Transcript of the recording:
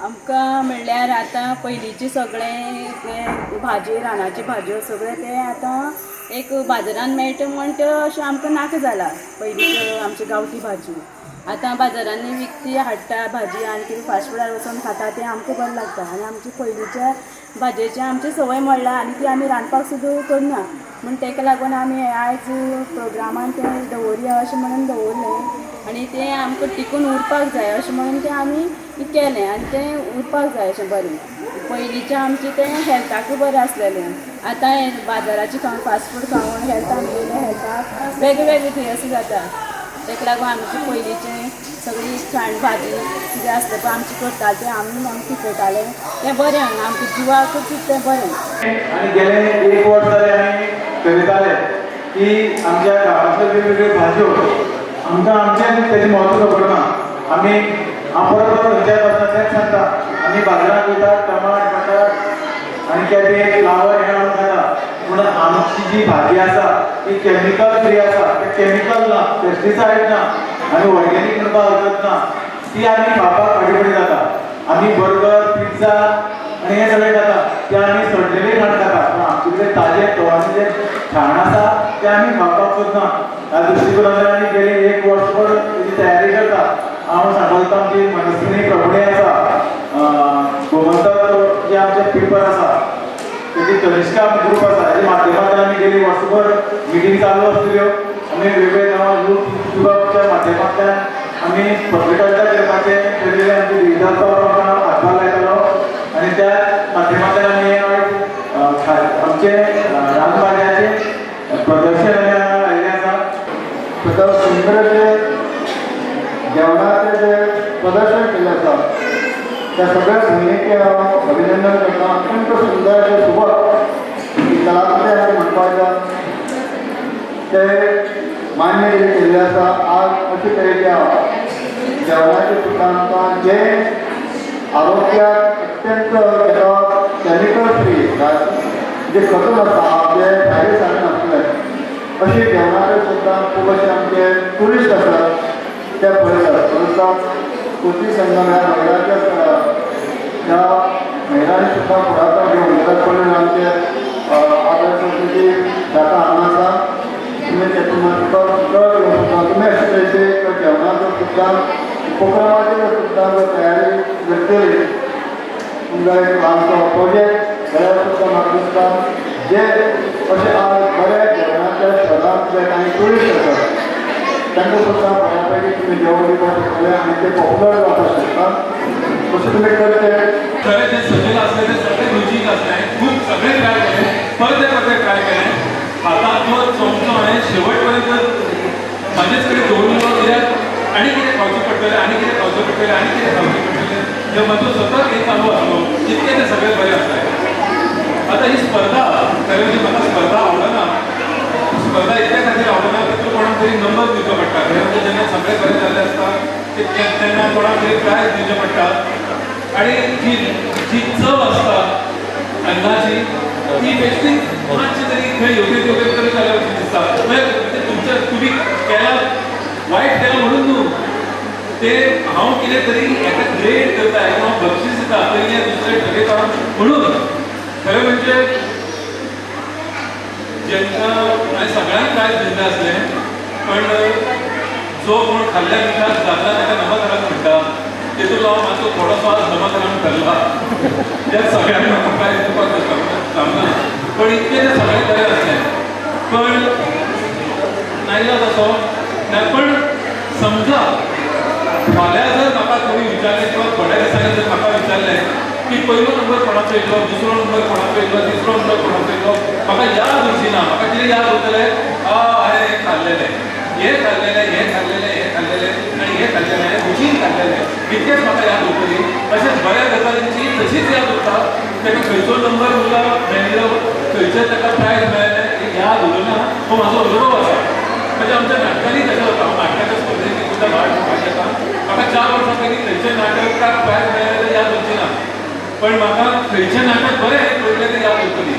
आमकां म्हणल्यार आतां पयलींचे सगळे भाजी रानाची भाजयो सगळे ते आतां एक बाजारान मेळटा म्हण त्यो अशें आमकां नाका जाला पयलींच्यो आमची गांवठी भाजी आतां बाजारांनी विकती हाडटा भाजी आनी कितें फास्ट फुडार वचून खाता तें आमकां बरें लागता आनी आमची पयलींच्या भाजयेची आमची संवय मोडला आनी ती आमी रांदपाक सुद्दां करना म्हण ताका लागून आमी आयज प्रोग्रामान तें दवरया अशें म्हणून दवरलें आनी तें आमकां टिकून उरपाक जाय अशें म्हणून तें आमी केलें आनी तें उरपाक जाय अशें बरें पयलींचें आमचें तें हेल्थाकूय बरें आसलेलें आतां हें बाजाराचें खावन फास्ट फूड खावन हेल्थाक गेलें हेल्थाक वेगवेगळें थंय अशें जाता ताका लागून आमचें पयलींचें सगळी खाण भाजी कितें आसता पळय आमचें करतालें तें आमी पिकयताले तें बरें हांगा आमच्या जिवाकूच तें बरें आनी गेले एक वर्स जालें आमी करिताले की आमच्या गांवांतल्यो वेगवेगळ्यो भाजयो आमकां आमचें तेजें म्हत्व खबर ना आमी हांव परत परत खंयच्याय वचना तेंच सांगता आमी बाजारांत वयतात टमाट बटाट आनी केबेज फ्लावर हें हाडून खाता पूण आमची जी भाजी आसा ती कॅमिकल फ्री आसा ते कॅमिकल ना पेस्टिसायड ना आनी ऑर्गेनीक म्हणपाक हरकत ना ती आमी खावपाक फाटीं जाता आमी बर्गर पिझ्झा आनी हें सगळें खाता तें आमी सडलेलें खाण खाता पूण आमचे कडेन ताजें तोवाचें जें खाण आसा तें आमी खावपाक सोदना ह्या दृश्टीकोनांतल्यान आमी गेली एक वर्सभर तेजी तयारी करता हांव सांगता आमची मनस्विनी प्रभुणे आसा गोमंतक जे आमचे पेपर आसा तेजी कनिश्का ग्रूप आसा हेजे माध्यमांतल्यान आमी गेली वर्सभर मिटींग चालू आसल्यो आमी वेगवेगळे युट्यूबाच्या माध्यमांतल्यान आमी पत्रकारिता करपाचें ठरयिल्लें आमचे विधानसभा आमकां हातभार लायतालो आनी त्या माध्यमांतल्यान आमी आयज आमचे रानभाज्याचें प्रदर्शन आयिल्लें आसा प्रकाश सुंदराचें जेवणाचें जें प्रदर्शन केल्लें आसा त्या सगळ्या भयणींचें हांव अभिनंदन करता अत्यंत सुंदर अशें सुबक ही कलाकृती हांवें म्हणपाक जाय ते मान्य केल्लें आसा आज अशे तरेच्या जेवणाचें सुद्दां आमकां जें आरोग्याक अत्यंत कॅमिकल फ्री जे खतून आसा जे भायर सारकें नासलें अशें जेवणाचें सुद्दां खूब अशे आमचे टुरिस्ट आसात ते पळयतात परत कोची संगम ह्या महिलांच्या त्या महिलांनी सुद्दां फुडाकार घेवन ताका पळोवन आमचे आदर संस्कृती जाता हांगा आसा तुमी तेतून तुका तुमी अशे तरेचे जेवणाचो सुद्दां उपक्रमाचेर सुद्दां तयारी करतली तुमकां एक आमचो प्रोजेक्ट जाल्यार सुद्दां म्हाका दिसता जे अशें आज बरे जेवणाच्या शोधांत जे कांय टुरिस्ट आसात तांकां सुद्दां बऱ्यापैकी तुमी जेवण दिवपाक शकतले आनी ते पॉप्युलर जावपाक शकता तशें तुमी करते सगळे जे सजेल असले ते सगळे रुचीक असले खूप सगळे ट्राय केले परत ट्राय केले आता तो चमचो हांवें शेवट पर्यंत म्हाजेच कडेन दवरलो कित्याक आनी कितें खावचें पडटलें आनी कितें खावचें पडटलें आनी कितें खावचें पडटलें हे म्हाजो सतत एक चालू आसलो इतके ते सगळे बरें आसले आतां ही स्पर्धा खरें म्हणजे म्हाका स्पर्धा आवडना स्पर्धा इतल्या खातीर आवडना की तूं कोणाक तरी नंबर दिवचो पडटा खरें म्हणजे जेन्ना सगळे बरें जाल्ले आसता तेन्ना कोणाक तरी प्रायज दिवचें पडटा आनी जी चव आसता अन्नाची ती बेश्टी मातशी तरी खंय योग्य तरी जाल्यार अशें दिसता म्हणजे तुमच्या तुमी केला वायट केलां म्हणून न्हू ते हांव कितें तरी एका ग्रेड करता किंवा बक्षीस दिता पयले दुसरे ठरयता म्हणून खरें म्हणजे जेन्ना हांवें सगळ्यांक प्रायज दिल्लें आसलें पण जो कोण खाल्ल्या दिसाक जाता ताका नमस्काराक म्हणटा तेतूंतलो हांव मातसो थोडोसो आज नमस्काराक धरला त्या सगळ्यांक म्हाका प्रायज दिवपाक सांगना पण इतके ते सगळे बरें आसलें पण नायला तसो पण समजा फाल्यां जर म्हाका कोणी विचारलें किंवा थोड्या दिसांनी जर म्हाका विचारलें की पयलो नंबर कोणाचो येयलो दुसरो नंबर कोणाचो येयलो तिसरो नंबर कोणाचो येयलो म्हाका याद उरची ना म्हाका कितें याद उरतलें हांवें हें खाल्लेलें हें खाल्लेलें हें खाल्लेलें हें खाल्लेलें आनी हें खाल्लेलें रुचीन खाल्लेलें इतकेंच म्हाका याद उरतली तशेंच बऱ्या गजालींची तशीच याद उरता ताका खंयचो नंबर उरला मेळिल्लो खंयचें ताका प्रायज मेळ्ळें हें याद उरना हो म्हाजो अनुभव आसा म्हणजे आमच्या नाटकांनी तशें जाता हांव नाटकाच्या स्पर्धेक सुद्दां भाग घेता म्हाका 4 वर्सां पयलीं खंयचें नाटकाक प्रायज मेळ्ळें तें याद उरचें ना पण म्हाका खंयचें नाटक बरें पयलें तें याद उरतली